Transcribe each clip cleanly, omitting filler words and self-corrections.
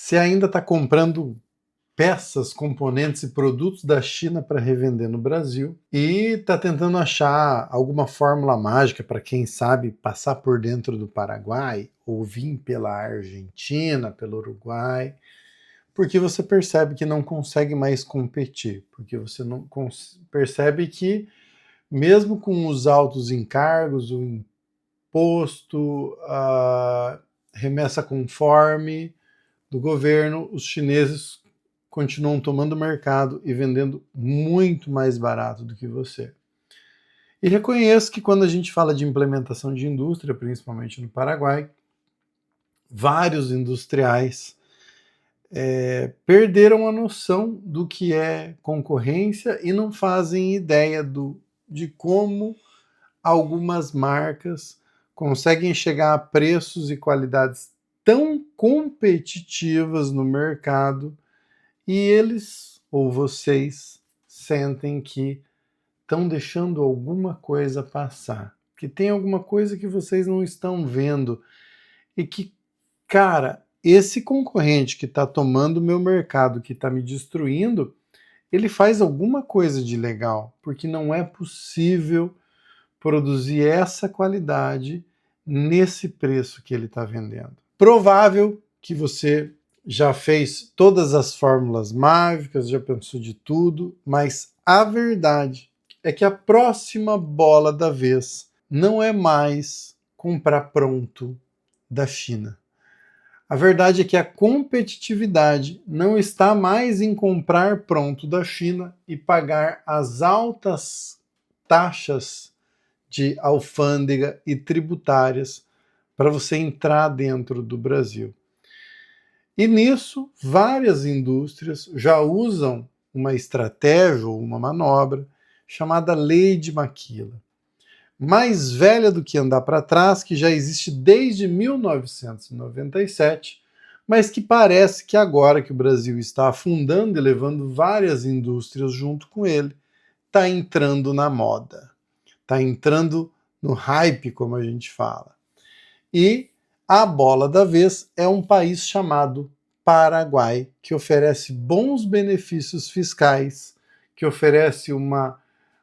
Você ainda está comprando peças, componentes e produtos da China para revender no Brasil e está tentando achar alguma fórmula mágica para, quem sabe, passar por dentro do Paraguai ou vir pela Argentina, pelo Uruguai, porque você percebe que não consegue mais competir, porque você não percebe que, mesmo com os altos encargos, o imposto, a remessa conforme do governo, os chineses continuam tomando mercado e vendendo muito mais barato do que você. E reconheço que, quando a gente fala de implementação de indústria, principalmente no Paraguai, vários industriais perderam a noção do que é concorrência e não fazem ideia de como algumas marcas conseguem chegar a preços e qualidades tão competitivas no mercado, e eles ou vocês sentem que estão deixando alguma coisa passar, que tem alguma coisa que vocês não estão vendo e que, cara, esse concorrente que está tomando o meu mercado, que está me destruindo, ele faz alguma coisa de legal, porque não é possível produzir essa qualidade nesse preço que ele está vendendo. Provável que você já fez todas as fórmulas mágicas, já pensou de tudo, mas a verdade é que a próxima bola da vez não é mais comprar pronto da China. A verdade é que a competitividade não está mais em comprar pronto da China e pagar as altas taxas de alfândega e tributárias para você entrar dentro do Brasil. E nisso, várias indústrias já usam uma estratégia ou uma manobra chamada Lei de Maquila, mais velha do que andar para trás, que já existe desde 1997, mas que parece que, agora que o Brasil está afundando e levando várias indústrias junto com ele, está entrando na moda, está entrando no hype, como a gente fala. E a bola da vez é um país chamado Paraguai, que oferece bons benefícios fiscais, que oferece uma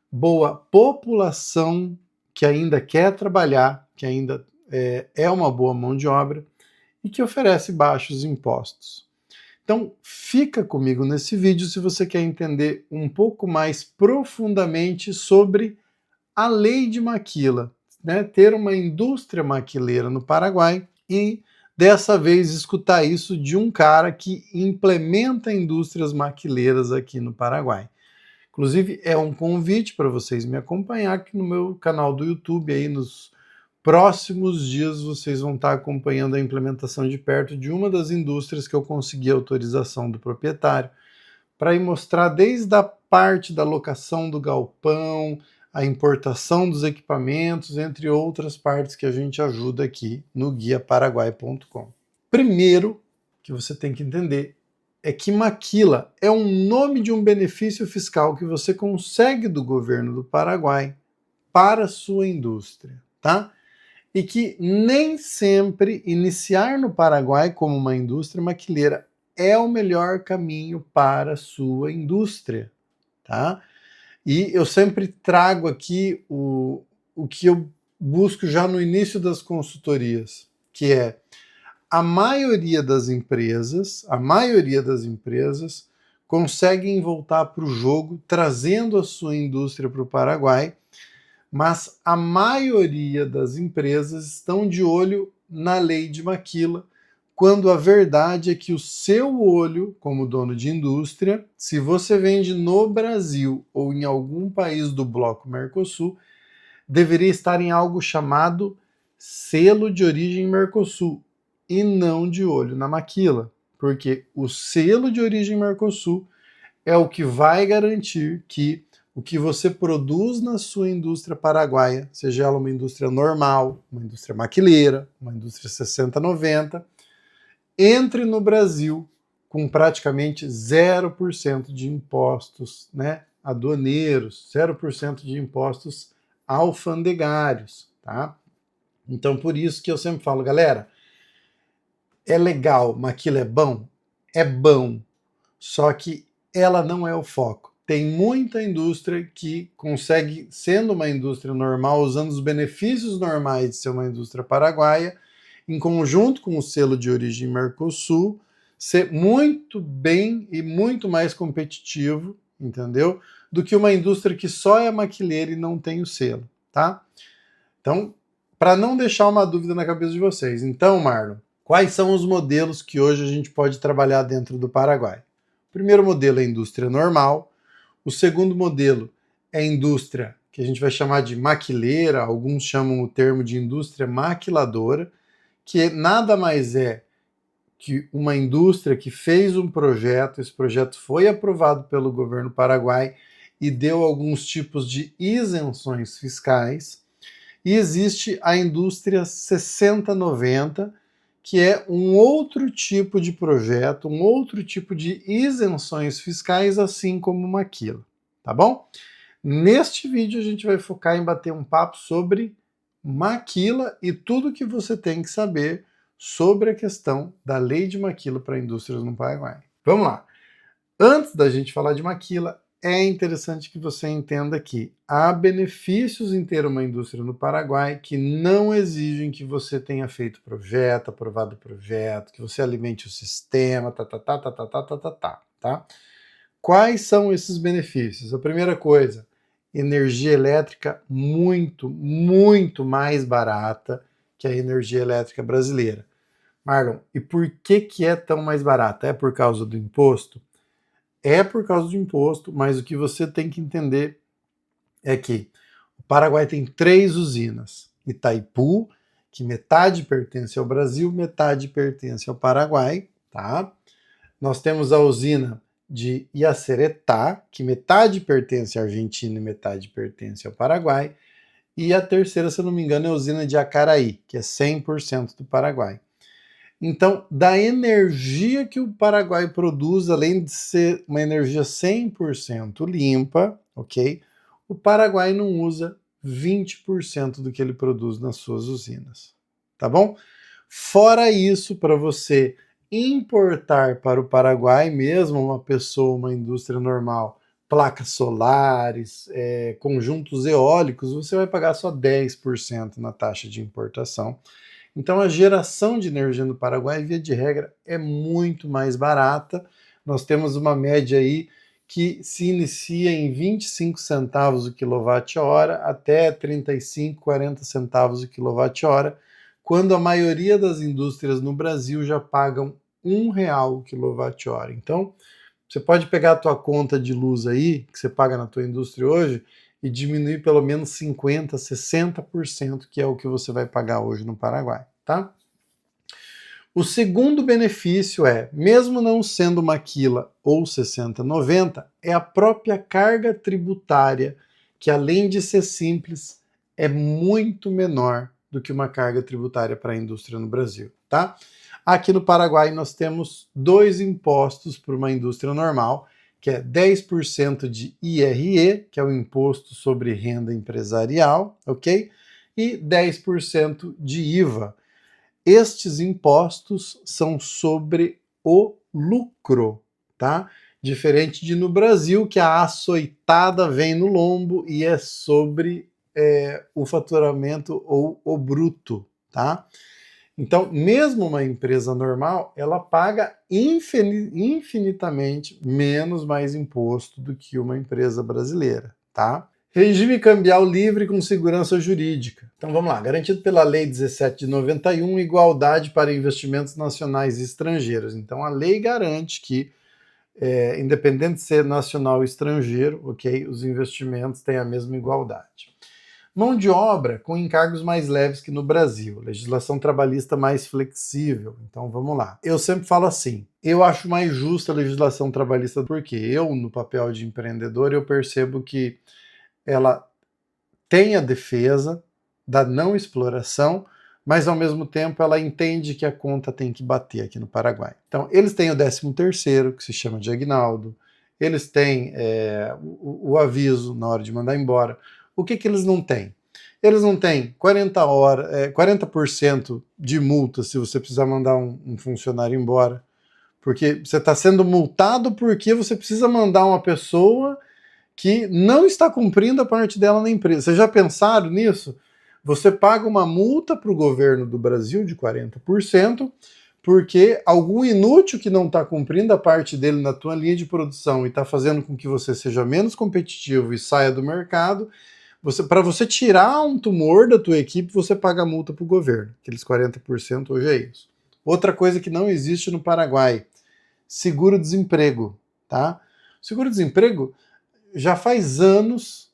boa população que ainda quer trabalhar, que ainda é uma boa mão de obra e que oferece baixos impostos. Então, fica comigo nesse vídeo se você quer entender um pouco mais profundamente sobre a Lei de Maquila, né? Ter uma indústria maquileira no Paraguai e, dessa vez, escutar isso de um cara que implementa indústrias maquileiras aqui no Paraguai. Inclusive, é um convite para vocês me acompanhar aqui no meu canal do YouTube. Aí, nos próximos dias, vocês vão estar acompanhando a implementação de perto de uma das indústrias que eu consegui a autorização do proprietário, para ir mostrar desde a parte da locação do galpão, a importação dos equipamentos, entre outras partes que a gente ajuda aqui no guiaparaguai.com. Primeiro que você tem que entender é que maquila é um nome de um benefício fiscal que você consegue do governo do Paraguai para a sua indústria, tá? E que nem sempre iniciar no Paraguai como uma indústria maquileira é o melhor caminho para a sua indústria, tá? E eu sempre trago aqui o que eu busco já no início das consultorias, que é a maioria das empresas conseguem voltar para o jogo trazendo a sua indústria para o Paraguai, mas a maioria das empresas estão de olho na Lei de Maquila, quando a verdade é que o seu olho, como dono de indústria, se você vende no Brasil ou em algum país do bloco Mercosul, deveria estar em algo chamado selo de origem Mercosul e não de olho na maquila, porque o selo de origem Mercosul é o que vai garantir que o que você produz na sua indústria paraguaia, seja ela uma indústria normal, uma indústria maquileira, uma indústria 60-90, entre no Brasil com praticamente 0% de impostos, né, aduaneiros, 0% de impostos alfandegários, tá? Então, por isso que eu sempre falo, galera, é legal, maquila é bom? é bom, só que ela não é o foco. Tem muita indústria que consegue, sendo uma indústria normal, usando os benefícios normais de ser uma indústria paraguaia, em conjunto com o selo de origem Mercosul, ser muito bem e muito mais competitivo, entendeu? Do que uma indústria que só é maquileira e não tem o selo, tá? Então, para não deixar uma dúvida na cabeça de vocês, então, Marlon, quais são os modelos que hoje a gente pode trabalhar dentro do Paraguai? O primeiro modelo é a indústria normal, o segundo modelo é a indústria que a gente vai chamar de maquileira, alguns chamam o termo de indústria maquiladora, que nada mais é que uma indústria que fez um projeto, esse projeto foi aprovado pelo governo paraguai e deu alguns tipos de isenções fiscais. E existe a indústria 6090, que é um outro tipo de projeto, um outro tipo de isenções fiscais, assim como uma Maquila, tá bom? Neste vídeo a gente vai focar em bater um papo sobre Maquila e tudo que você tem que saber sobre a questão da lei de Maquila para indústrias no Paraguai. Vamos lá! Antes da gente falar de Maquila, é interessante que você entenda que há benefícios em ter uma indústria no Paraguai que não exigem que você tenha feito projeto, aprovado o projeto, que você alimente o sistema, tá? Quais são esses benefícios? A primeira coisa, energia elétrica muito, muito mais barata que a energia elétrica brasileira. Marlon, e por que é tão mais barata? É por causa do imposto? É por causa do imposto, mas o que você tem que entender é que o Paraguai tem 3 usinas. Itaipu, que metade pertence ao Brasil, metade pertence ao Paraguai, tá? Nós temos a usina de Yaceretá, que metade pertence à Argentina e metade pertence ao Paraguai. E a terceira, se eu não me engano, é a usina de Acaraí, que é 100% do Paraguai. Então, da energia que o Paraguai produz, além de ser uma energia 100% limpa, ok? O Paraguai não usa 20% do que ele produz nas suas usinas, tá bom? Fora isso, para você importar para o Paraguai, mesmo uma pessoa, uma indústria normal, placas solares, conjuntos eólicos, você vai pagar só 10% na taxa de importação. Então a geração de energia no Paraguai, via de regra, é muito mais barata. Nós temos uma média aí que se inicia em 25 centavos o quilowatt-hora até 35, 40 centavos o quilowatt-hora, quando a maioria das indústrias no Brasil já pagam R$ 1 o quilowatt-hora. Então, você pode pegar a tua conta de luz aí, que você paga na tua indústria hoje, e diminuir pelo menos 50%, 60%, que é o que você vai pagar hoje no Paraguai, tá? O segundo benefício é, mesmo não sendo Maquila ou 6090, é a própria carga tributária, que além de ser simples, é muito menor do que uma carga tributária para a indústria no Brasil, tá? Aqui no Paraguai nós temos 2 impostos para uma indústria normal, que é 10% de IRE, que é o Imposto sobre Renda Empresarial, ok? E 10% de IVA. Estes impostos são sobre o lucro, tá? Diferente de no Brasil, que a açoitada vem no lombo e é sobre o faturamento ou o bruto, tá? Então, mesmo uma empresa normal, ela paga infinitamente menos mais imposto do que uma empresa brasileira, tá? Regime cambial livre com segurança jurídica. Então vamos lá, garantido pela Lei 17 de 91, igualdade para investimentos nacionais e estrangeiros. Então a lei garante que, independente de ser nacional ou estrangeiro, ok, os investimentos têm a mesma igualdade. Mão de obra com encargos mais leves que no Brasil, legislação trabalhista mais flexível. Então vamos lá. Eu sempre falo assim, eu acho mais justa a legislação trabalhista porque eu, no papel de empreendedor, eu percebo que ela tem a defesa da não exploração, mas ao mesmo tempo ela entende que a conta tem que bater aqui no Paraguai. Então eles têm o 13º, que se chama de aguinaldo, eles têm o aviso na hora de mandar embora. O que eles não têm? Eles não têm 40% de multa se você precisar mandar um funcionário embora, Porque você está sendo multado porque você precisa mandar uma pessoa que não está cumprindo a parte dela na empresa. Vocês já pensaram nisso? Você paga uma multa para o governo do Brasil de 40%, porque algum inútil que não está cumprindo a parte dele na tua linha de produção e está fazendo com que você seja menos competitivo e saia do mercado, para você tirar um tumor da tua equipe, você paga multa para o governo. Aqueles 40% hoje é isso. Outra coisa que não existe no Paraguai, seguro-desemprego, tá? Seguro-desemprego já faz anos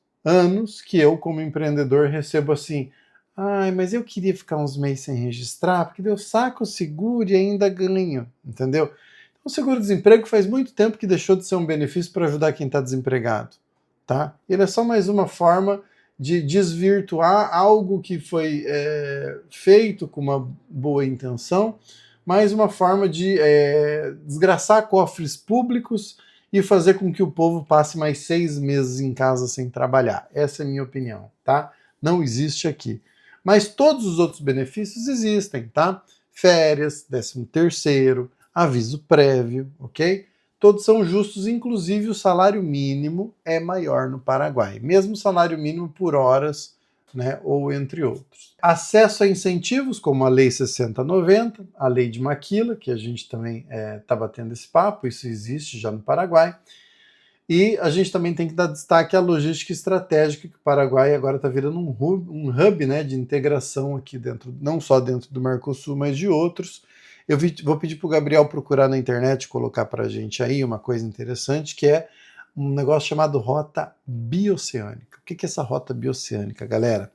que eu, como empreendedor, recebo assim: ai, mas eu queria ficar uns meses sem registrar, porque eu saco o seguro e ainda ganho, entendeu? Então, o seguro-desemprego faz muito tempo que deixou de ser um benefício para ajudar quem está desempregado, tá? Ele é só mais uma forma de desvirtuar algo que foi feito com uma boa intenção, mais uma forma de desgraçar cofres públicos e fazer com que o povo passe mais 6 meses em casa sem trabalhar. Essa é a minha opinião, tá? Não existe aqui. Mas todos os outros benefícios existem, tá? Férias, 13º, aviso prévio, ok? Todos são justos, inclusive o salário mínimo é maior no Paraguai, mesmo o salário mínimo por horas, né, ou entre outros. Acesso a incentivos, como a Lei 6090, a Lei de Maquila, que a gente também está batendo esse papo, isso existe já no Paraguai. E a gente também tem que dar destaque à logística estratégica, que o Paraguai agora está virando um hub, né, de integração aqui dentro, não só dentro do Mercosul, mas de outros. Vou pedir para o Gabriel procurar na internet, colocar para a gente aí uma coisa interessante, que é um negócio chamado Rota Bioceânica. O que é essa Rota Bioceânica, galera?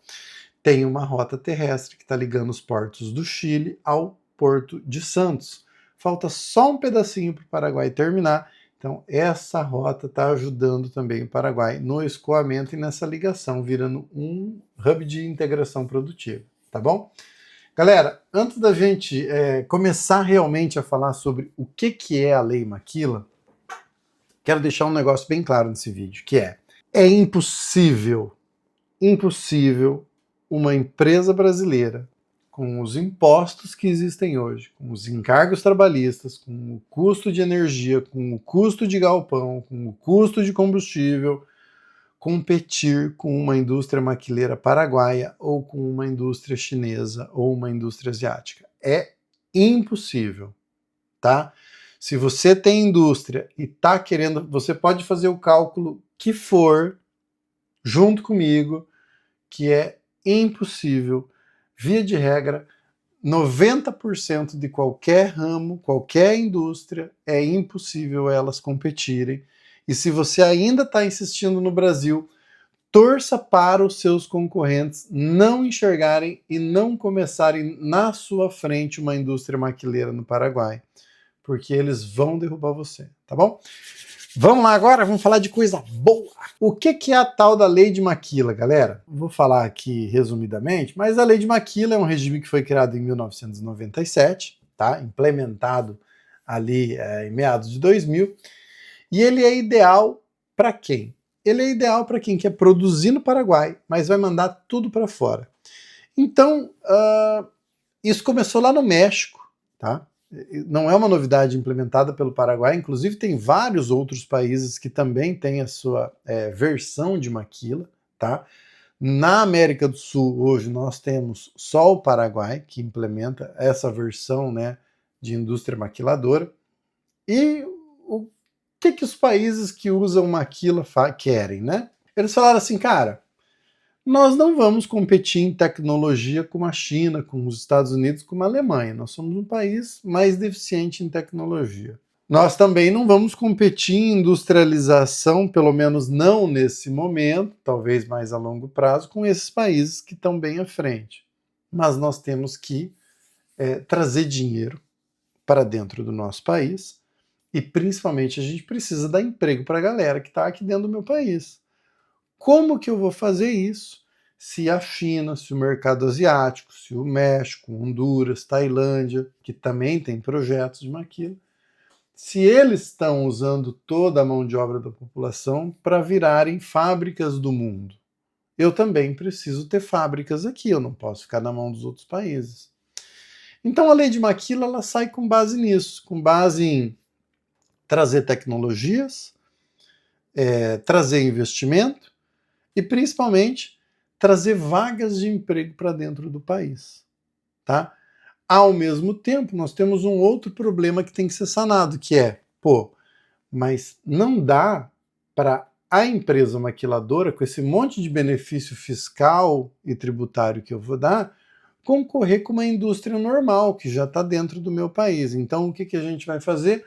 Tem uma rota terrestre que está ligando os portos do Chile ao Porto de Santos. Falta só um pedacinho para o Paraguai terminar. Então, essa rota está ajudando também o Paraguai no escoamento e nessa ligação, virando um hub de integração produtiva, tá bom? Galera, antes da gente começar realmente a falar sobre o que é a Lei Maquila, quero deixar um negócio bem claro nesse vídeo, que é impossível uma empresa brasileira, com os impostos que existem hoje, com os encargos trabalhistas, com o custo de energia, com o custo de galpão, com o custo de combustível, competir com uma indústria maquileira paraguaia ou com uma indústria chinesa ou uma indústria asiática. É impossível, tá? Se você tem indústria e tá querendo, você pode fazer o cálculo que for, junto comigo, que é impossível, via de regra, 90% de qualquer ramo, qualquer indústria, é impossível elas competirem. E se você ainda está insistindo no Brasil, torça para os seus concorrentes não enxergarem e não começarem na sua frente uma indústria maquileira no Paraguai, porque eles vão derrubar você, tá bom? Vamos lá agora, vamos falar de coisa boa. O que é a tal da Lei de Maquila, galera? Vou falar aqui resumidamente, mas a Lei de Maquila é um regime que foi criado em 1997, tá? Implementado ali em meados de 2000, e ele é ideal para quem? Ele é ideal para quem quer produzir no Paraguai, mas vai mandar tudo para fora. Então, isso começou lá no México, tá? Não é uma novidade implementada pelo Paraguai, inclusive tem vários outros países que também têm a sua versão de maquila, tá? Na América do Sul, hoje, nós temos só o Paraguai, que implementa essa versão, né, de indústria maquiladora. E o que os países que usam maquila querem, né? Eles falaram assim, cara, nós não vamos competir em tecnologia com a China, com os Estados Unidos, com a Alemanha. Nós somos um país mais deficiente em tecnologia. Nós também não vamos competir em industrialização, pelo menos não nesse momento, talvez mais a longo prazo, com esses países que estão bem à frente. Mas nós temos que trazer dinheiro para dentro do nosso país e, principalmente, a gente precisa dar emprego para a galera que está aqui dentro do meu país. Como que eu vou fazer isso se a China, se o mercado asiático, se o México, Honduras, Tailândia, que também tem projetos de maquila, se eles estão usando toda a mão de obra da população para virarem fábricas do mundo? Eu também preciso ter fábricas aqui, eu não posso ficar na mão dos outros países. Então a lei de maquila ela sai com base nisso, com base em trazer tecnologias, trazer investimento e, principalmente, trazer vagas de emprego para dentro do país, tá? Ao mesmo tempo, nós temos um outro problema que tem que ser sanado, que é, mas não dá para a empresa maquiladora, com esse monte de benefício fiscal e tributário que eu vou dar, concorrer com uma indústria normal, que já está dentro do meu país. Então, o que a gente vai fazer?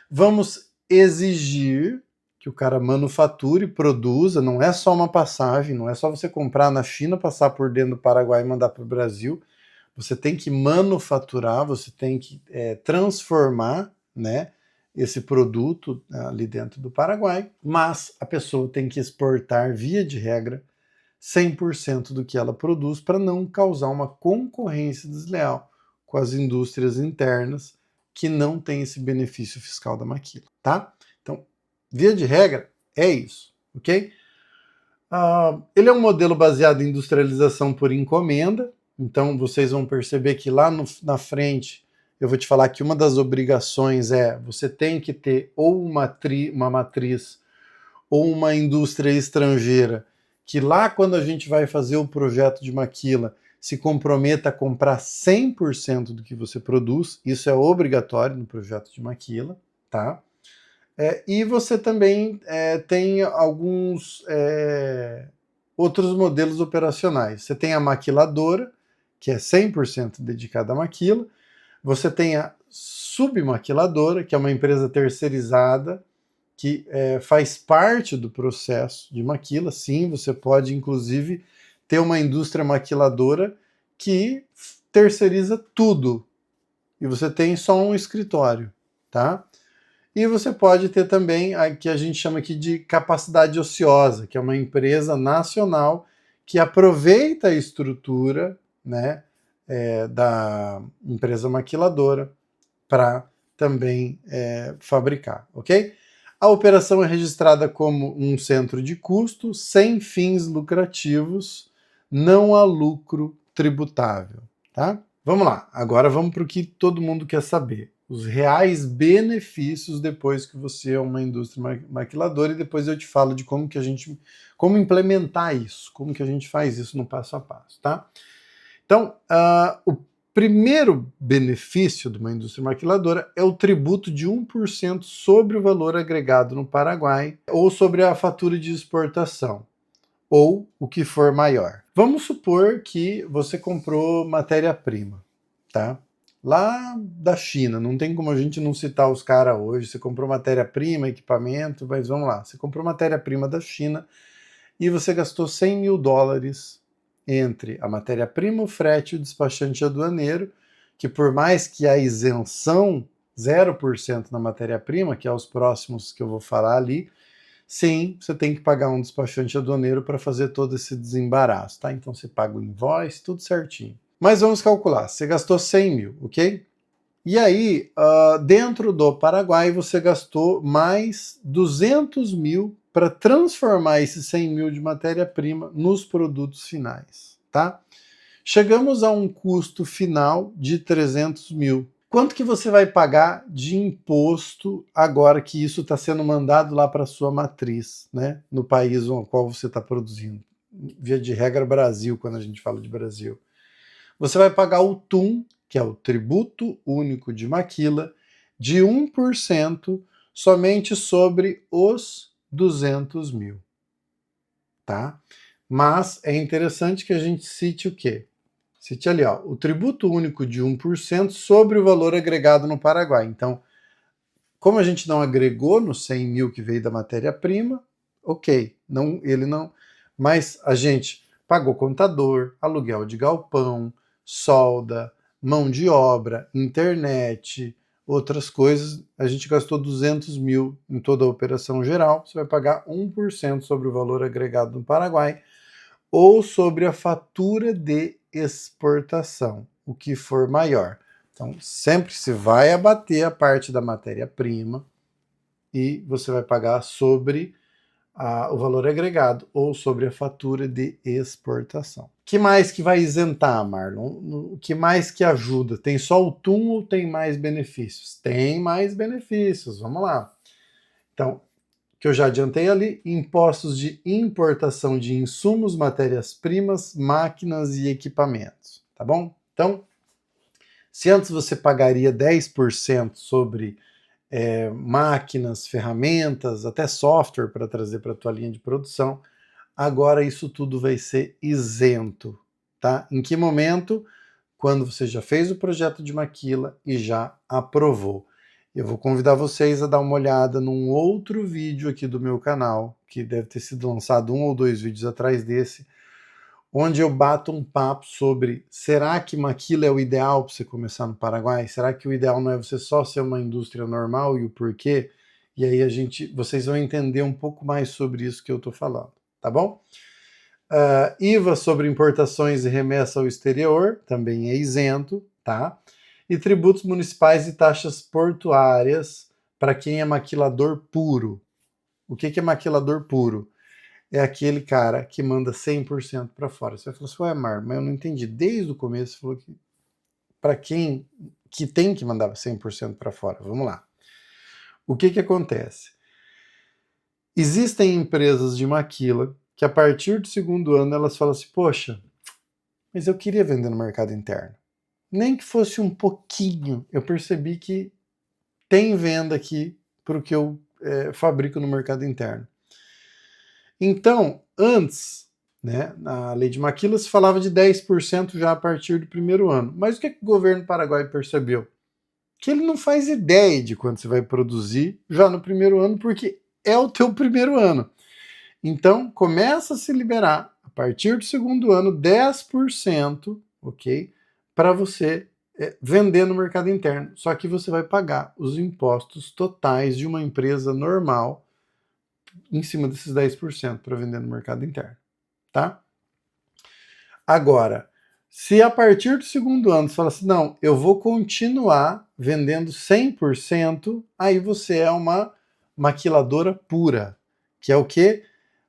Vamos exigir que o cara manufature, produza, não é só uma passagem, não é só você comprar na China, passar por dentro do Paraguai e mandar para o Brasil. Você tem que manufaturar, você tem que transformar, né, esse produto ali dentro do Paraguai, mas a pessoa tem que exportar, via de regra, 100% do que ela produz para não causar uma concorrência desleal com as indústrias internas que não têm esse benefício fiscal da maquila, tá? Então, via de regra, é isso, ok? Ele é um modelo baseado em industrialização por encomenda, então vocês vão perceber que lá na frente eu vou te falar que uma das obrigações você tem que ter ou uma matriz ou uma indústria estrangeira que lá quando a gente vai fazer o projeto de maquila se comprometa a comprar 100% do que você produz, isso é obrigatório no projeto de maquila, tá? E você também tem alguns outros modelos operacionais. Você tem a maquiladora, que é 100% dedicada à maquila. Você tem a submaquiladora, que é uma empresa terceirizada, que faz parte do processo de maquila. Sim, você pode, inclusive, ter uma indústria maquiladora que terceiriza tudo. E você tem só um escritório, tá? E você pode ter também a que a gente chama aqui de capacidade ociosa, que é uma empresa nacional que aproveita a estrutura, né, da empresa maquiladora para também fabricar, ok? A operação é registrada como um centro de custo, sem fins lucrativos, não há lucro tributável, tá? Vamos lá, agora vamos para o que todo mundo quer saber. Os reais benefícios depois que você é uma indústria maquiladora, e depois eu te falo de como implementar isso, como que a gente faz isso no passo a passo, tá? Então, o primeiro benefício de uma indústria maquiladora é o tributo de 1% sobre o valor agregado no Paraguai ou sobre a fatura de exportação, ou o que for maior. Vamos supor que você comprou matéria-prima, tá? Lá da China, não tem como a gente não citar os caras hoje. Você comprou matéria-prima, equipamento, mas vamos lá. Você comprou matéria-prima da China e você gastou $100 mil entre a matéria-prima, o frete e o despachante aduaneiro, que por mais que a isenção 0% na matéria-prima, que é os próximos que eu vou falar ali, sim, você tem que pagar um despachante aduaneiro para fazer todo esse desembaraço, tá? Então você paga o invoice, tudo certinho. Mas vamos calcular, você gastou 100 mil, ok? E aí, dentro do Paraguai, você gastou mais 200 mil para transformar esses 100 mil de matéria-prima nos produtos finais, tá? Chegamos a um custo final de 300 mil. Quanto que você vai pagar de imposto agora que isso está sendo mandado lá para a sua matriz, né? No país no qual você está produzindo? Via de regra, Brasil, quando a gente fala de Brasil. Você vai pagar o TUM, que é o Tributo Único de Maquila, de 1% somente sobre os 200 mil, tá? Mas é interessante que a gente cite o quê? Cite ali, ó, o tributo único de 1% sobre o valor agregado no Paraguai. Então, como a gente não agregou no 100 mil que veio da matéria-prima, ok, ele não, mas a gente pagou contador, aluguel de galpão, solda, mão de obra, internet, outras coisas, a gente gastou 200 mil em toda a operação geral, você vai pagar 1% sobre o valor agregado no Paraguai ou sobre a fatura de exportação, o que for maior. Então, sempre se vai abater a parte da matéria-prima e você vai pagar sobre o valor agregado ou sobre a fatura de exportação. O que mais que vai isentar, Marlon? O que mais que ajuda? Tem só o TUM ou tem mais benefícios? Tem mais benefícios, vamos lá. Então, que eu já adiantei ali, impostos de importação de insumos, matérias-primas, máquinas e equipamentos, tá bom? Então, se antes você pagaria 10% sobre máquinas, ferramentas, até software para trazer para a tua linha de produção, agora isso tudo vai ser isento, tá? Em que momento? Quando você já fez o projeto de maquila e já aprovou. Eu vou convidar vocês a dar uma olhada num outro vídeo aqui do meu canal, que deve ter sido lançado 1 ou 2 vídeos atrás desse, onde eu bato um papo sobre, será que maquila é o ideal para você começar no Paraguai? Será que o ideal não é você só ser uma indústria normal e o porquê? E aí vocês vão entender um pouco mais sobre isso que eu estou falando, tá bom? IVA sobre importações e remessa ao exterior, também é isento, tá? E tributos municipais e taxas portuárias para quem é maquilador puro. O que é maquilador puro? É aquele cara que manda 100% para fora. Você vai falar assim, ué, Mar, mas eu não entendi. Desde o começo você falou que para quem que tem que mandar 100% para fora. Vamos lá. O que acontece? Existem empresas de maquila que a partir do segundo ano elas falam assim, poxa, mas eu queria vender no mercado interno. Nem que fosse um pouquinho, eu percebi que tem venda aqui para o que eu fabrico no mercado interno. Então, antes, né, na lei de maquila se falava de 10% já a partir do primeiro ano. Mas o que o governo paraguaio percebeu? Que ele não faz ideia de quanto você vai produzir já no primeiro ano, porque é o teu primeiro ano. Então, começa a se liberar, a partir do segundo ano, 10%, ok? Para você vender no mercado interno. Só que você vai pagar os impostos totais de uma empresa normal em cima desses 10% para vender no mercado interno, tá? Agora, se a partir do segundo ano você fala assim, não, eu vou continuar vendendo 100%, aí você é uma maquiladora pura, que é o quê?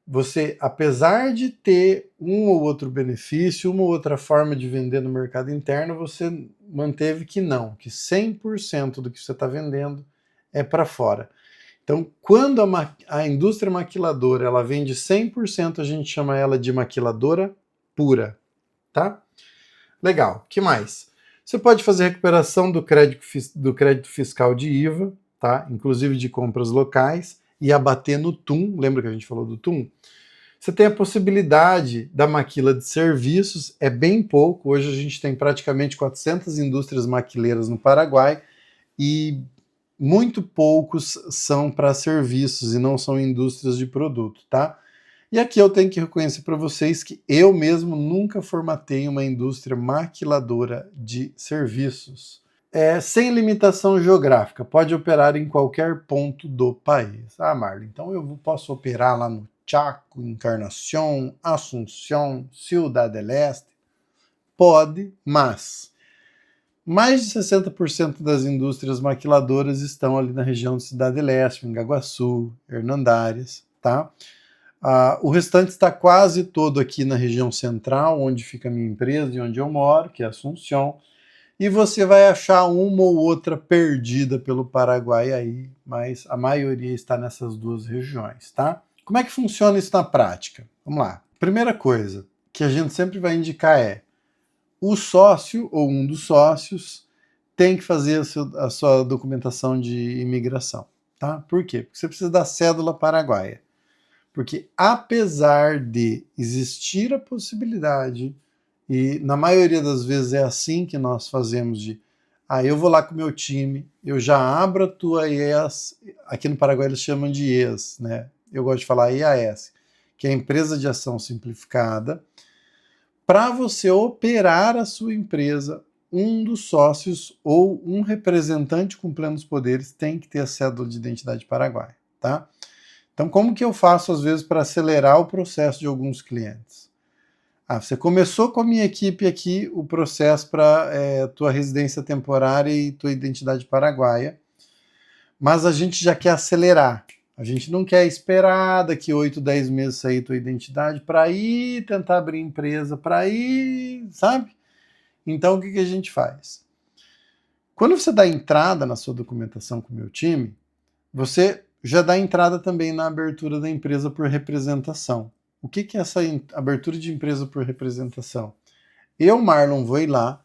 Você, apesar de ter um ou outro benefício, uma ou outra forma de vender no mercado interno, você manteve que não, que 100% do que você está vendendo é para fora. Então, quando a indústria maquiladora ela vende 100%, a gente chama ela de maquiladora pura, tá? Legal, que mais? Você pode fazer recuperação do crédito fiscal de IVA, tá? Inclusive de compras locais, e abater no TUM, lembra que a gente falou do TUM? Você tem a possibilidade da maquila de serviços, é bem pouco, hoje a gente tem praticamente 400 indústrias maquileiras no Paraguai, e muito poucos são para serviços e não são indústrias de produto, tá? E aqui eu tenho que reconhecer para vocês que eu mesmo nunca formatei uma indústria maquiladora de serviços. Sem limitação geográfica, pode operar em qualquer ponto do país. Ah, Marlon, então eu posso operar lá no Chaco, Encarnação, Assunção, Ciudad del Este? Pode, mas mais de 60% das indústrias maquiladoras estão ali na região de Cidade Leste, Ingaguaçu, Hernandares, tá? O restante está quase todo aqui na região central, onde fica a minha empresa e onde eu moro, que é Assunção, e você vai achar uma ou outra perdida pelo Paraguai aí, mas a maioria está nessas duas regiões, tá? Como é que funciona isso na prática? Vamos lá. Primeira coisa que a gente sempre vai indicar é o sócio ou um dos sócios tem que fazer a sua documentação de imigração, tá? Por quê? Porque você precisa da cédula paraguaia. Porque apesar de existir a possibilidade, e na maioria das vezes é assim que nós fazemos de, eu vou lá com o meu time, eu já abro a tua EAS, aqui no Paraguai eles chamam de EAS, né? Eu gosto de falar EAS, que é a Empresa de Ação Simplificada. Para você operar a sua empresa, um dos sócios ou um representante com plenos poderes tem que ter a cédula de identidade paraguaia, tá? Então, como que eu faço, às vezes, para acelerar o processo de alguns clientes? Você começou com a minha equipe aqui o processo para tua residência temporária e tua identidade paraguaia, mas a gente já quer acelerar. A gente não quer esperar daqui 8, 10 meses sair tua identidade para ir tentar abrir empresa, para ir, sabe? Então, o que, que a gente faz? Quando você dá entrada na sua documentação com o meu time, você já dá entrada também na abertura da empresa por representação. O que, que é essa abertura de empresa por representação? Eu, Marlon, vou ir lá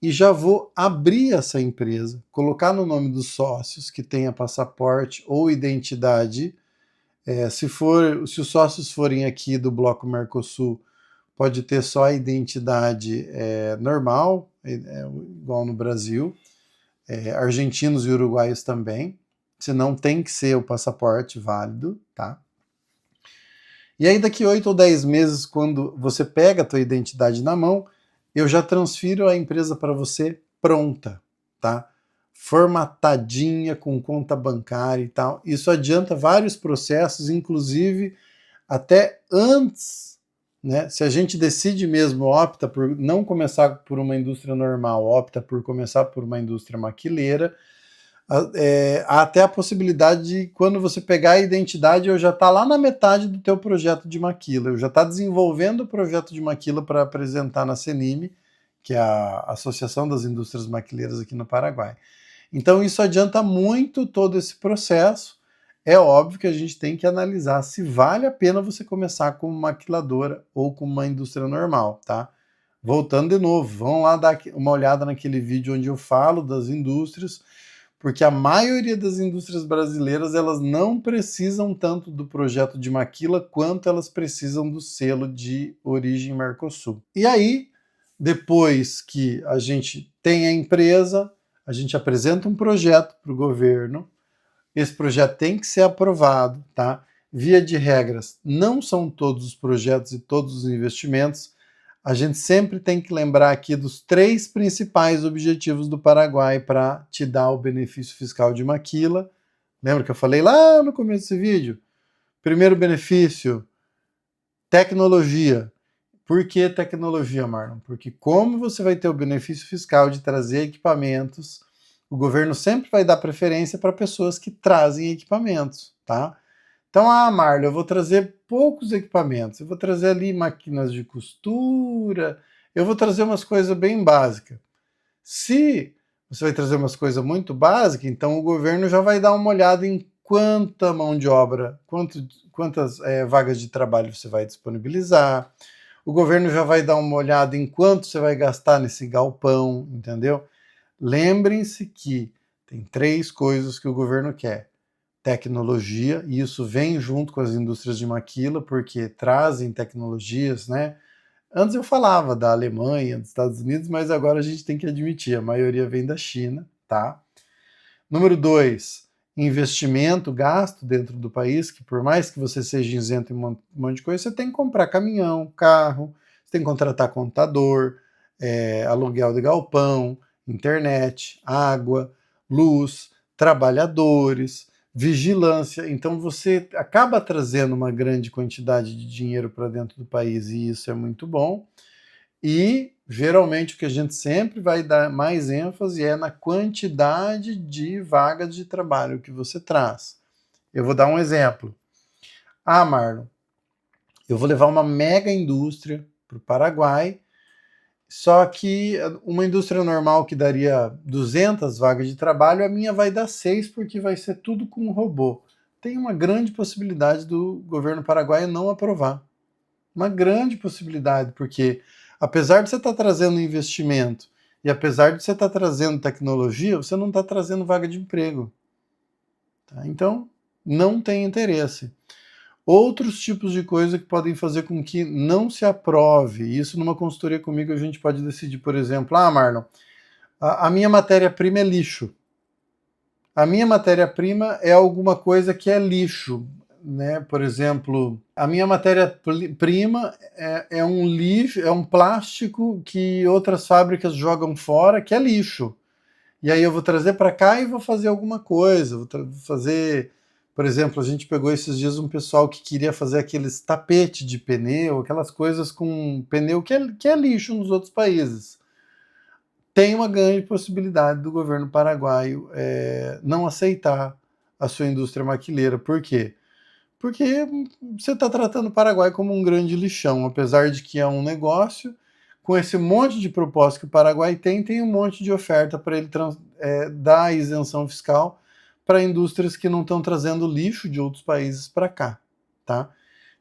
e já vou abrir essa empresa, colocar no nome dos sócios que tenha passaporte ou identidade. Se os sócios forem aqui do Bloco Mercosul, pode ter só a identidade normal, igual no Brasil. Argentinos e uruguaios também. Senão tem que ser o passaporte válido, tá? E aí daqui 8 ou 10 meses, quando você pega a tua identidade na mão, eu já transfiro a empresa para você pronta, tá? Formatadinha, com conta bancária e tal. Isso adianta vários processos, inclusive até antes, né? Se a gente decide mesmo, opta por não começar por uma indústria normal, opta por começar por uma indústria maquileira, há até a possibilidade de, quando você pegar a identidade, eu já estar lá na metade do teu projeto de maquila, eu já estar desenvolvendo o projeto de maquila para apresentar na CENIME, que é a Associação das Indústrias Maquileiras aqui no Paraguai. Então isso adianta muito todo esse processo. É óbvio que a gente tem que analisar se vale a pena você começar como maquiladora ou com uma indústria normal, tá? Voltando de novo, vão lá dar uma olhada naquele vídeo onde eu falo das indústrias, porque a maioria das indústrias brasileiras, elas não precisam tanto do projeto de maquila quanto elas precisam do selo de origem Mercosul. E aí, depois que a gente tem a empresa, a gente apresenta um projeto para o governo, esse projeto tem que ser aprovado, tá? Via de regras, não são todos os projetos e todos os investimentos. A gente sempre tem que lembrar aqui dos 3 principais objetivos do Paraguai para te dar o benefício fiscal de maquila. Lembra que eu falei lá no começo desse vídeo? Primeiro benefício, tecnologia. Por que tecnologia, Marlon? Porque como você vai ter o benefício fiscal de trazer equipamentos, o governo sempre vai dar preferência para pessoas que trazem equipamentos, tá? Então, Marlon, eu vou trazer poucos equipamentos, eu vou trazer ali máquinas de costura, eu vou trazer umas coisas bem básicas. Se você vai trazer umas coisas muito básicas, então o governo já vai dar uma olhada em quanta mão de obra, quantas vagas de trabalho você vai disponibilizar. O governo já vai dar uma olhada em quanto você vai gastar nesse galpão, entendeu? Lembrem-se que tem 3 coisas que o governo quer. Tecnologia, e isso vem junto com as indústrias de maquila, porque trazem tecnologias, né? Antes eu falava da Alemanha, dos Estados Unidos, mas agora a gente tem que admitir, a maioria vem da China, tá? Número 2, investimento, gasto dentro do país, que por mais que você seja isento em um monte de coisa, você tem que comprar caminhão, carro, você tem que contratar contador, aluguel de galpão, internet, água, luz, trabalhadores, vigilância. Então você acaba trazendo uma grande quantidade de dinheiro para dentro do país e isso é muito bom. E geralmente o que a gente sempre vai dar mais ênfase é na quantidade de vagas de trabalho que você traz. Eu vou dar um exemplo. Marlon, eu vou levar uma mega indústria para o Paraguai, só que uma indústria normal que daria 200 vagas de trabalho, a minha vai dar 6 porque vai ser tudo com robô. Tem uma grande possibilidade do governo paraguaio não aprovar. Uma grande possibilidade, porque apesar de você estar trazendo investimento e apesar de você estar trazendo tecnologia, você não está trazendo vaga de emprego. Tá? Então, não tem interesse. Outros tipos de coisa que podem fazer com que não se aprove. Isso numa consultoria comigo a gente pode decidir, por exemplo, Marlon, a minha matéria-prima é lixo. A minha matéria-prima é alguma coisa que é lixo, né? Por exemplo, a minha matéria-prima é um lixo, é um plástico que outras fábricas jogam fora, que é lixo. E aí eu vou trazer para cá e vou fazer alguma coisa, vou fazer, por exemplo, a gente pegou esses dias um pessoal que queria fazer aqueles tapetes de pneu, aquelas coisas com pneu que é lixo nos outros países. Tem uma grande possibilidade do governo paraguaio não aceitar a sua indústria maquileira. Por quê? Porque você está tratando o Paraguai como um grande lixão, apesar de que é um negócio, com esse monte de propósito que o Paraguai tem um monte de oferta para ele dar isenção fiscal para indústrias que não estão trazendo lixo de outros países para cá, tá?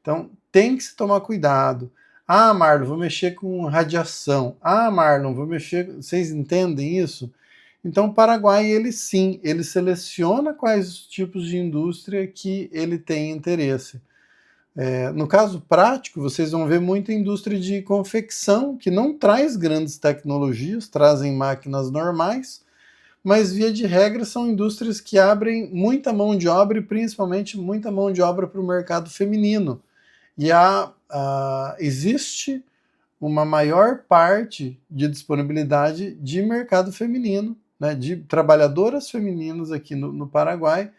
Então, tem que se tomar cuidado. Ah, Marlon, vou mexer com radiação. Ah, Marlon, vou mexer... Vocês entendem isso? Então, o Paraguai, ele sim, ele seleciona quais os tipos de indústria que ele tem interesse. No caso prático, vocês vão ver muita indústria de confecção, que não traz grandes tecnologias, trazem máquinas normais, mas via de regra são indústrias que abrem muita mão de obra e principalmente muita mão de obra para o mercado feminino. E existe uma maior parte de disponibilidade de mercado feminino, né, de trabalhadoras femininas aqui no Paraguai.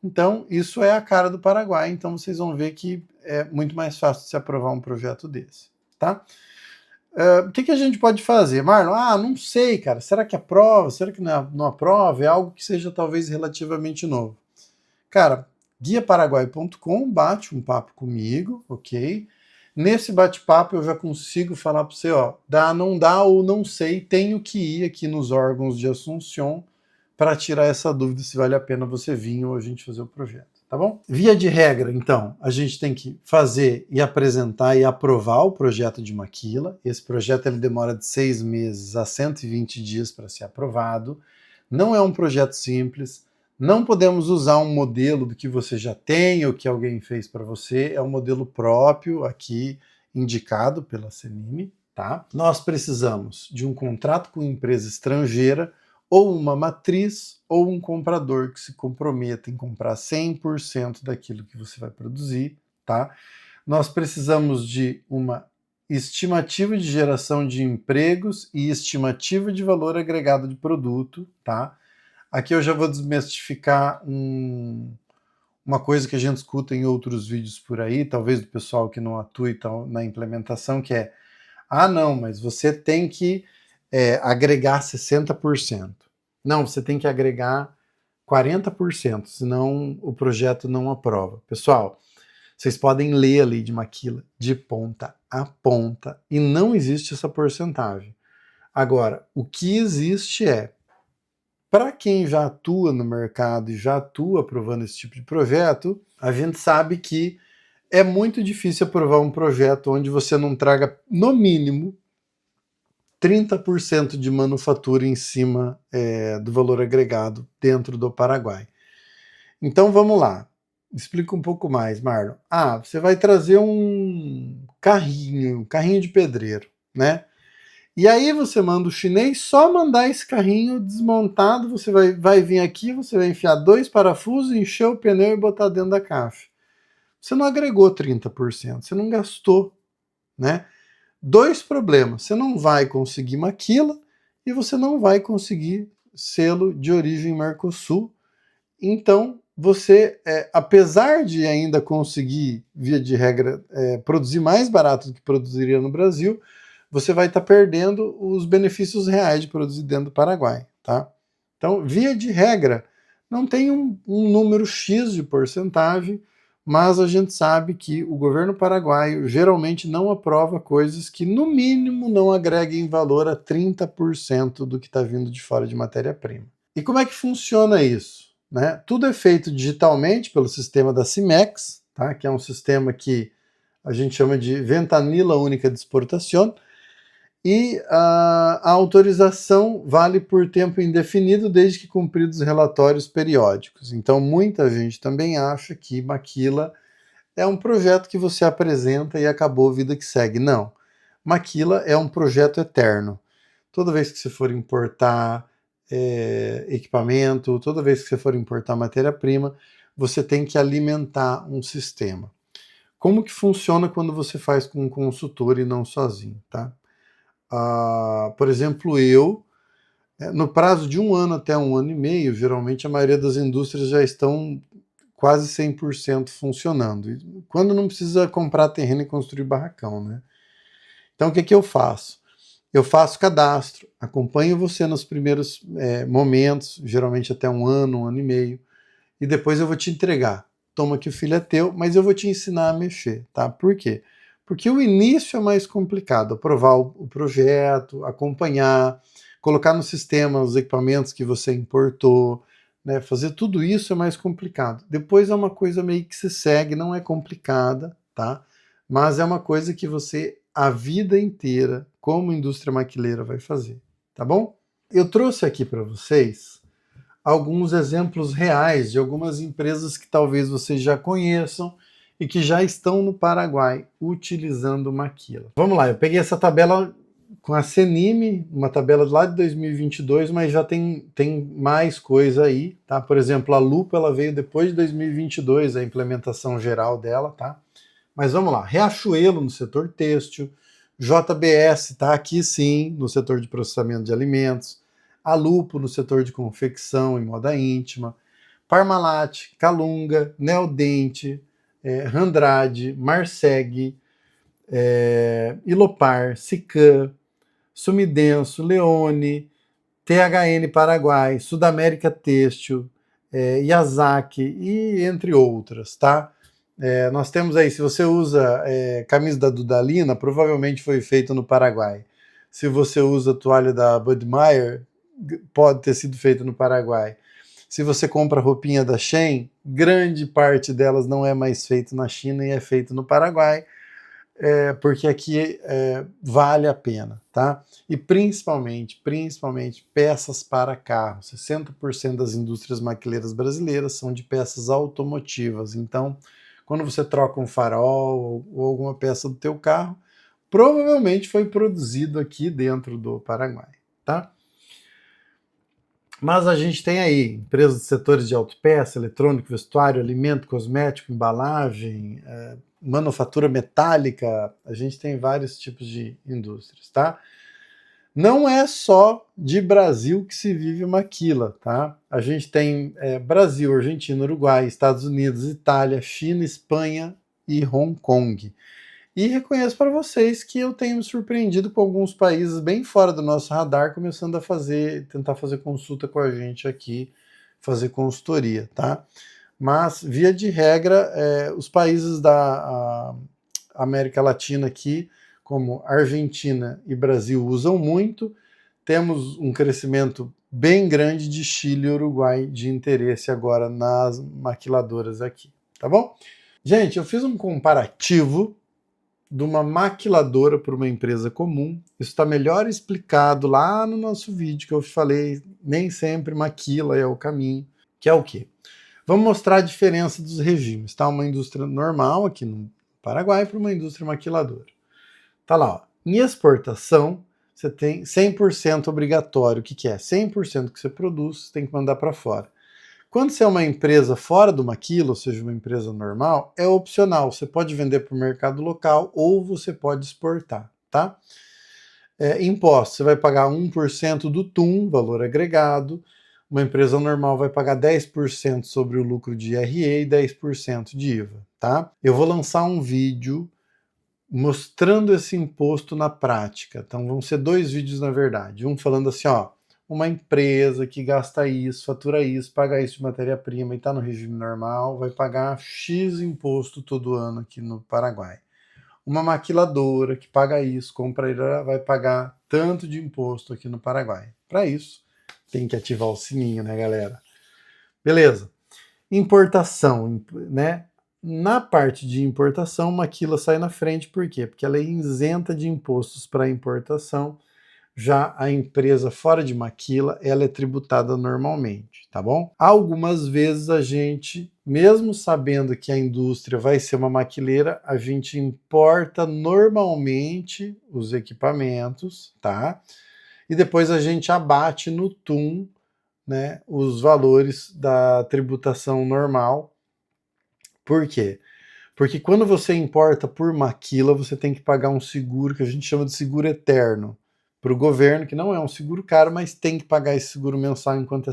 Então, isso é a cara do Paraguai. Então, vocês vão ver que é muito mais fácil de se aprovar um projeto desse, tá? O que a gente pode fazer? Marlon, não sei, cara. Será que aprova? Será que não aprova? É algo que seja talvez relativamente novo. Cara, guiaparaguai.com, bate um papo comigo, ok? Nesse bate-papo eu já consigo falar para você, ó, dá, não dá ou não sei, tenho que ir aqui nos órgãos de Assunção para tirar essa dúvida se vale a pena você vir ou a gente fazer o projeto, tá bom? Via de regra, então, a gente tem que fazer e apresentar e aprovar o projeto de maquila. Esse projeto ele demora de 6 meses a 120 dias para ser aprovado. Não é um projeto simples. Não podemos usar um modelo do que você já tem ou que alguém fez para você. É um modelo próprio aqui, indicado pela CNIM, tá? Nós precisamos de um contrato com empresa estrangeira ou uma matriz ou um comprador que se comprometa em comprar 100% daquilo que você vai produzir, tá? Nós precisamos de uma estimativa de geração de empregos e estimativa de valor agregado de produto, tá? Aqui eu já vou desmistificar uma coisa que a gente escuta em outros vídeos por aí, talvez do pessoal que não atua na implementação, que é, não, mas você tem que agregar 60%. Não, você tem que agregar 40%, senão o projeto não aprova. Pessoal, vocês podem ler a lei de Maquila de ponta a ponta e não existe essa porcentagem. Agora, o que existe para quem já atua no mercado e já atua aprovando esse tipo de projeto, a gente sabe que é muito difícil aprovar um projeto onde você não traga, no mínimo, 30% de manufatura em cima do valor agregado dentro do Paraguai. Então vamos lá. Explica um pouco mais, Marlon. Você vai trazer um carrinho de pedreiro, né? E aí você manda o chinês só mandar esse carrinho desmontado, você vai vir aqui, você vai enfiar 2 parafusos, encher o pneu e botar dentro da caixa. Você não agregou 30%, você não gastou, né? 2 problemas, você não vai conseguir maquila e você não vai conseguir selo de origem Mercosul. Então, você, apesar de ainda conseguir, via de regra, produzir mais barato do que produziria no Brasil, você vai estar perdendo os benefícios reais de produzir dentro do Paraguai, tá? Então, via de regra, não tem um número X de porcentagem, mas a gente sabe que o governo paraguaio geralmente não aprova coisas que, no mínimo, não agreguem valor a 30% do que está vindo de fora de matéria-prima. E como é que funciona isso? Né? Tudo é feito digitalmente pelo sistema da CIMEX, tá? Que é um sistema que a gente chama de Ventanilla Única de Exportação, e a autorização vale por tempo indefinido desde que cumpridos relatórios periódicos. Então muita gente também acha que Maquila é um projeto que você apresenta e acabou a vida que segue. Não. Maquila é um projeto eterno. Toda vez que você for importar equipamento, toda vez que você for importar matéria-prima, você tem que alimentar um sistema. Como que funciona quando você faz com um consultor e não sozinho, tá? Por exemplo, no prazo de 1 ano até 1 ano e meio, geralmente a maioria das indústrias já estão quase 100% funcionando. Quando não precisa comprar terreno e construir barracão, né? Então o que eu faço? Eu faço cadastro, acompanho você nos primeiros momentos, geralmente até 1 ano e meio. e depois eu vou te entregar. Toma que o filho é teu, mas eu vou te ensinar a mexer, tá? Por quê? Porque o início é mais complicado, aprovar o projeto, acompanhar, colocar no sistema os equipamentos que você importou, né? Fazer tudo isso é mais complicado. Depois é uma coisa meio que se segue, não é complicada, tá? Mas é uma coisa que você, a vida inteira, como indústria maquileira, vai fazer, tá bom? Eu trouxe aqui para vocês alguns exemplos reais de algumas empresas que talvez vocês já conheçam e que já estão no Paraguai utilizando maquila. Vamos lá, eu peguei essa tabela com a Senime, uma tabela lá de 2022, mas já tem mais coisa aí, tá? Por exemplo, a Lupa, ela veio depois de 2022, a implementação geral dela, tá? Mas vamos lá, Riachuelo no setor têxtil, JBS está aqui sim, no setor de processamento de alimentos, a Lupo no setor de confecção e moda íntima, Parmalat, Calunga, Neodente, Andrade, Marseg, Ilopar, Sican, Sumidenso, Leone, THN Paraguai, Sudamérica Têxtil, Yazaki e entre outras, tá? Nós temos aí, se você usa camisa da Dudalina, provavelmente foi feito no Paraguai. Se você usa toalha da Budmeier, pode ter sido feito no Paraguai. Se você compra roupinha da Shein, grande parte delas não é mais feito na China e é feito no Paraguai, porque aqui vale a pena, tá? E principalmente peças para carro. 60% das indústrias maquileiras brasileiras são de peças automotivas. Então, quando você troca um farol ou alguma peça do teu carro, provavelmente foi produzido aqui dentro do Paraguai, tá? Mas a gente tem aí empresas de setores de autopeça, eletrônico, vestuário, alimento, cosmético, embalagem, manufatura metálica, a gente tem vários tipos de indústrias, tá? Não é só de Brasil que se vive maquila, tá? A gente tem Brasil, Argentina, Uruguai, Estados Unidos, Itália, China, Espanha e Hong Kong. E reconheço para vocês que eu tenho me surpreendido com alguns países bem fora do nosso radar, começando a tentar fazer consulta com a gente aqui, fazer consultoria, tá? Mas, via de regra, os países da América Latina aqui, como Argentina e Brasil, usam muito. Temos um crescimento bem grande de Chile e Uruguai de interesse agora nas maquiladoras aqui, tá bom? Gente, eu fiz um comparativo de uma maquiladora para uma empresa comum. Isso está melhor explicado lá no nosso vídeo que eu falei, nem sempre maquila é o caminho, que é o quê? Vamos mostrar a diferença dos regimes, tá? Uma indústria normal aqui no Paraguai para uma indústria maquiladora. Tá lá, ó. Em exportação, você tem 100% obrigatório. O que é? 100% que você produz, você tem que mandar para fora. Quando você é uma empresa fora do maquila, ou seja, uma empresa normal, é opcional. Você pode vender para o mercado local ou você pode exportar, tá? Imposto, você vai pagar 1% do TUM, valor agregado. Uma empresa normal vai pagar 10% sobre o lucro de IRE e 10% de IVA, tá? Eu vou lançar um vídeo mostrando esse imposto na prática. Então vão ser 2 vídeos na verdade. Um falando assim, ó, uma empresa que gasta isso, fatura isso, paga isso de matéria-prima e está no regime normal, vai pagar X imposto todo ano aqui no Paraguai. Uma maquiladora que paga isso, compra, vai pagar tanto de imposto aqui no Paraguai. Para isso, tem que ativar o sininho, né, galera? Beleza. Importação, né? Na parte de importação, maquila sai na frente, por quê? Porque ela é isenta de impostos para importação. Já a empresa fora de maquila, ela é tributada normalmente, tá bom? Algumas vezes a gente, mesmo sabendo que a indústria vai ser uma maquileira, a gente importa normalmente os equipamentos, tá? E depois a gente abate no TUM, né, os valores da tributação normal. Por quê? Porque quando você importa por maquila, você tem que pagar um seguro que a gente chama de seguro eterno para o governo, que não é um seguro caro, mas tem que pagar esse seguro mensal enquanto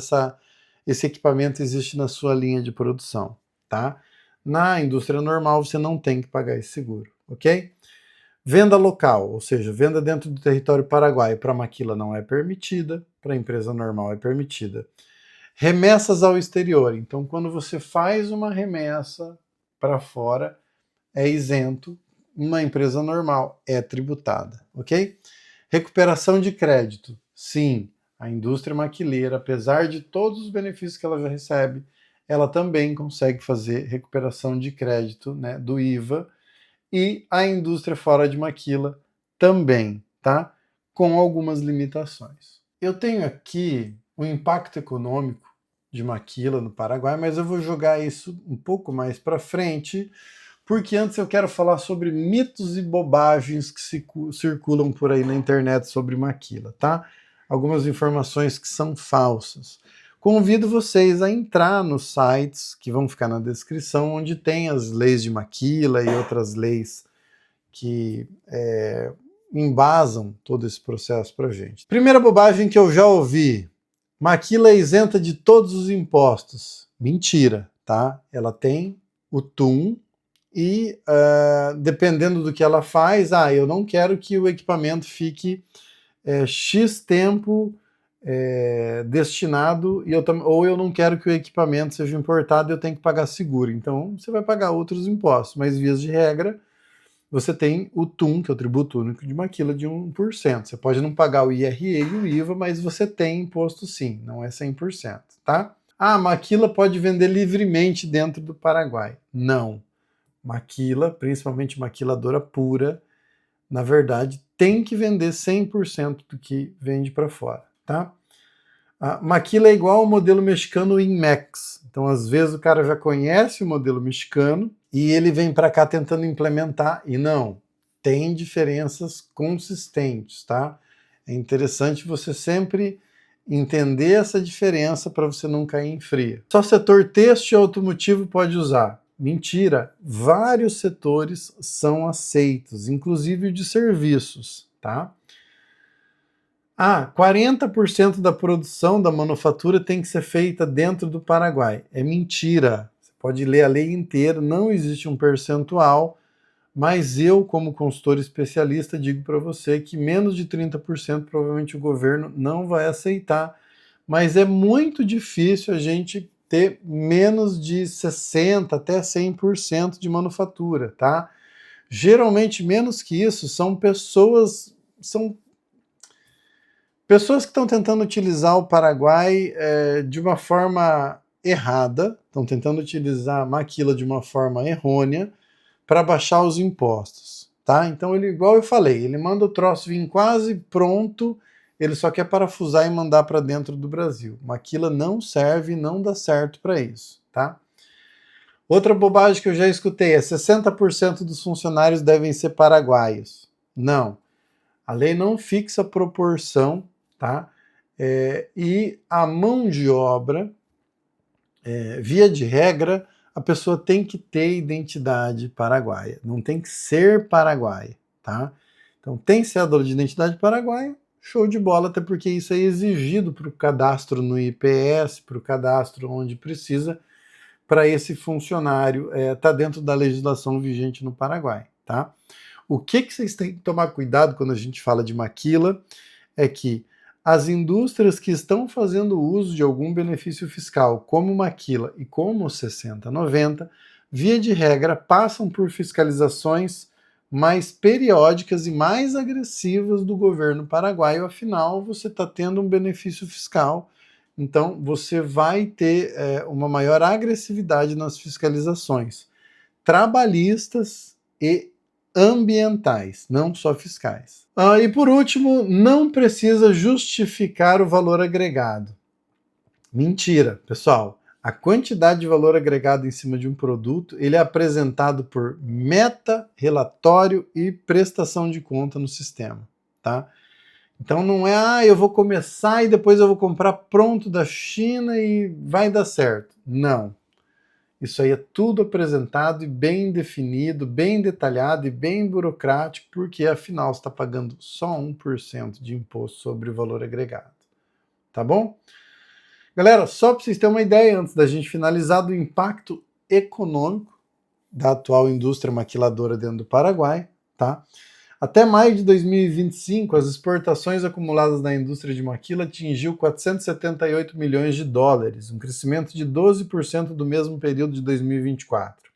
esse equipamento existe na sua linha de produção, tá? Na indústria normal, você não tem que pagar esse seguro, ok? Venda local, ou seja, venda dentro do território paraguaio para maquila não é permitida, para empresa normal é permitida. Remessas ao exterior. Então, quando você faz uma remessa para fora, é isento. Uma empresa normal é tributada, ok? Recuperação de crédito. Sim, a indústria maquileira, apesar de todos os benefícios que ela já recebe, ela também consegue fazer recuperação de crédito, né, do IVA, e a indústria fora de maquila também, tá? Com algumas limitações. Eu tenho aqui o impacto econômico de maquila no Paraguai, mas eu vou jogar isso um pouco mais para frente, porque antes eu quero falar sobre mitos e bobagens que circulam por aí na internet sobre maquila, tá? Algumas informações que são falsas. Convido vocês a entrar nos sites que vão ficar na descrição, onde tem as leis de maquila e outras leis que embasam todo esse processo para a gente. Primeira bobagem que eu já ouvi: maquila é isenta de todos os impostos. Mentira, tá? Ela tem o TUM e, dependendo do que ela faz, eu não quero que o equipamento fique X tempo destinado, ou eu não quero que o equipamento seja importado e eu tenho que pagar seguro. Então, você vai pagar outros impostos, mas, vias de regra, você tem o TUM, que é o tributo único de maquila, de 1%. Você pode não pagar o IRE e o IVA, mas você tem imposto sim, não é 100%, tá? A maquila pode vender livremente dentro do Paraguai. Não. Maquila, principalmente maquiladora pura, na verdade, tem que vender 100% do que vende para fora, tá? A maquila é igual ao modelo mexicano INMEX. Então, às vezes, o cara já conhece o modelo mexicano e ele vem para cá tentando implementar, e não, tem diferenças consistentes, tá? É interessante você sempre entender essa diferença para você não cair em fria. Só setor têxtil e automotivo pode usar. Mentira, vários setores são aceitos, inclusive o de serviços, tá? 40% da produção da manufatura tem que ser feita dentro do Paraguai. É mentira. Você pode ler a lei inteira, não existe um percentual, mas eu, como consultor especialista, digo para você que menos de 30% provavelmente o governo não vai aceitar, mas é muito difícil a gente ter menos de 60% até 100% de manufatura, tá? Geralmente menos que isso são pessoas que estão tentando utilizar o Paraguai de uma forma errada, estão tentando utilizar a maquila de uma forma errônea para baixar os impostos, tá? Então ele, igual eu falei, ele manda o troço vir quase pronto, ele só quer parafusar e mandar para dentro do Brasil. Maquila não serve, não dá certo para isso, tá? Outra bobagem que eu já escutei é 60% dos funcionários devem ser paraguaios. Não, a lei não fixa a proporção, tá? E a mão de obra, via de regra, a pessoa tem que ter identidade paraguaia, não tem que ser paraguaia, tá? Então, tem cédula de identidade paraguaia, show de bola, até porque isso é exigido para o cadastro no IPS, para o cadastro onde precisa, para esse funcionário estar dentro da legislação vigente no Paraguai, tá? O que vocês têm que tomar cuidado quando a gente fala de maquila é que as indústrias que estão fazendo uso de algum benefício fiscal, como maquila e como o 6090, via de regra, passam por fiscalizações mais periódicas e mais agressivas do governo paraguaio, afinal, você está tendo um benefício fiscal, então você vai ter uma maior agressividade nas fiscalizações trabalhistas e ambientais, não só fiscais. E por último, não precisa justificar o valor agregado. Mentira, pessoal. A quantidade de valor agregado em cima de um produto, ele é apresentado por meta, relatório e prestação de conta no sistema, tá? Então não é, eu vou começar e depois eu vou comprar pronto da China e vai dar certo. Não. Isso aí é tudo apresentado e bem definido, bem detalhado e bem burocrático, porque afinal você está pagando só 1% de imposto sobre o valor agregado. Tá bom? Galera, só para vocês terem uma ideia, antes da gente finalizar, do impacto econômico da atual indústria maquiladora dentro do Paraguai, tá? Até maio de 2025, as exportações acumuladas na indústria de maquila atingiu 478 milhões de dólares, um crescimento de 12% do mesmo período de 2024.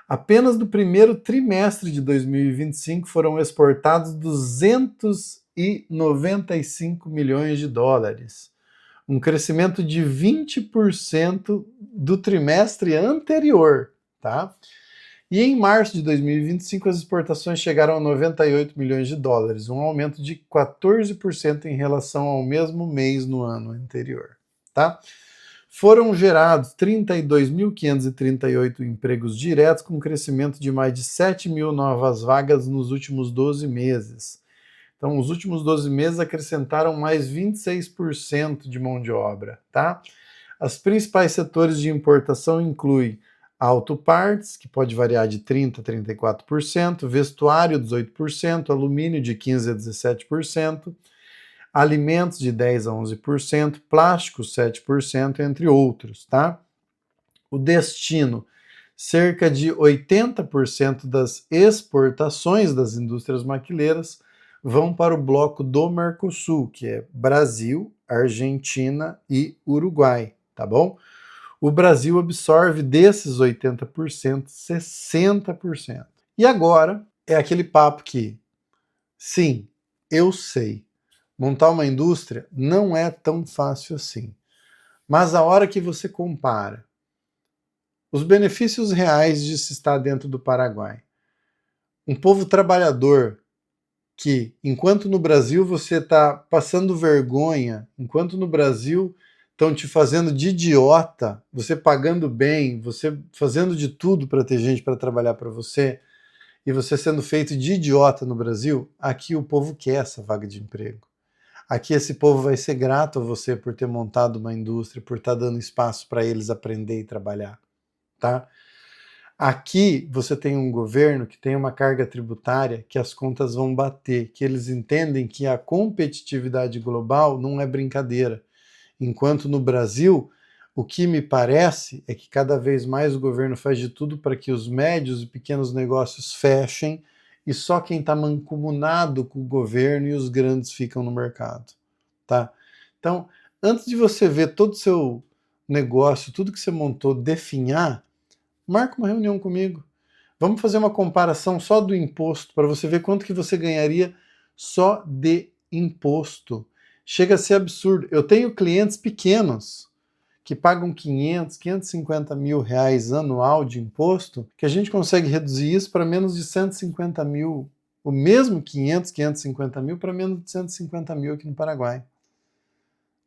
Apenas no primeiro trimestre de 2025 foram exportados 295 milhões de dólares, um crescimento de 20% do trimestre anterior, tá? E em março de 2025, as exportações chegaram a 98 milhões de dólares, um aumento de 14% em relação ao mesmo mês no ano anterior, tá? Foram gerados 32.538 empregos diretos, com crescimento de mais de 7 mil novas vagas nos últimos 12 meses. Então, os últimos 12 meses acrescentaram mais 26% de mão de obra, tá? Os principais setores de importação incluem auto parts, que pode variar de 30% a 34%, vestuário 18%, alumínio de 15% a 17%, alimentos de 10% a 11%, plásticos 7%, entre outros, tá? O destino, cerca de 80% das exportações das indústrias maquileiras vão para o bloco do Mercosul, que é Brasil, Argentina e Uruguai, tá bom? O Brasil absorve desses 80%, 60%. E agora é aquele papo que, sim, eu sei, montar uma indústria não é tão fácil assim. Mas a hora que você compara os benefícios reais de se estar dentro do Paraguai, um povo trabalhador que, enquanto no Brasil você está passando vergonha, enquanto no Brasil estão te fazendo de idiota, você pagando bem, você fazendo de tudo para ter gente para trabalhar para você, e você sendo feito de idiota no Brasil, aqui o povo quer essa vaga de emprego. Aqui esse povo vai ser grato a você por ter montado uma indústria, por estar dando espaço para eles aprender e trabalhar, tá? Aqui você tem um governo que tem uma carga tributária que as contas vão bater, que eles entendem que a competitividade global não é brincadeira. Enquanto no Brasil, o que me parece é que cada vez mais o governo faz de tudo para que os médios e pequenos negócios fechem e só quem está mancomunado com o governo e os grandes ficam no mercado, tá? Então, antes de você ver todo o seu negócio, tudo que você montou definhar, marca uma reunião comigo. Vamos fazer uma comparação só do imposto, para você ver quanto que você ganharia só de imposto. Chega a ser absurdo. Eu tenho clientes pequenos que pagam 500, 550 mil reais anual de imposto, que a gente consegue reduzir isso para menos de 150 mil, o mesmo 500, 550 mil para menos de 150 mil aqui no Paraguai.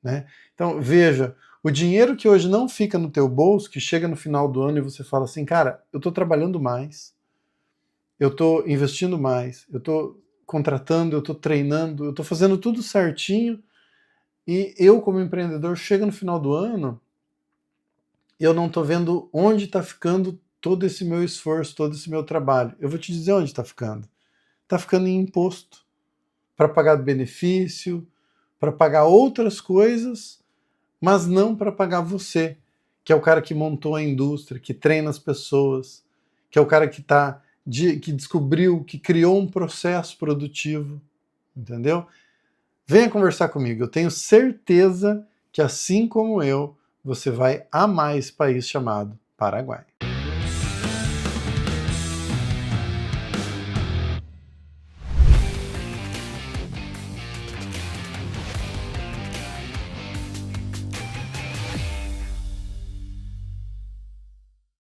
Né? Então, veja, o dinheiro que hoje não fica no teu bolso, que chega no final do ano e você fala assim, cara, eu estou trabalhando mais, eu estou investindo mais, eu estou contratando, eu estou treinando, eu estou fazendo tudo certinho, e eu, como empreendedor, chego no final do ano e eu não estou vendo onde está ficando todo esse meu esforço, todo esse meu trabalho. Eu vou te dizer onde está ficando. Está ficando em imposto, para pagar benefício, para pagar outras coisas, mas não para pagar você, que é o cara que montou a indústria, que treina as pessoas, que é o cara que descobriu, que criou um processo produtivo, entendeu? Venha conversar comigo, eu tenho certeza que assim como eu, você vai amar esse país chamado Paraguai.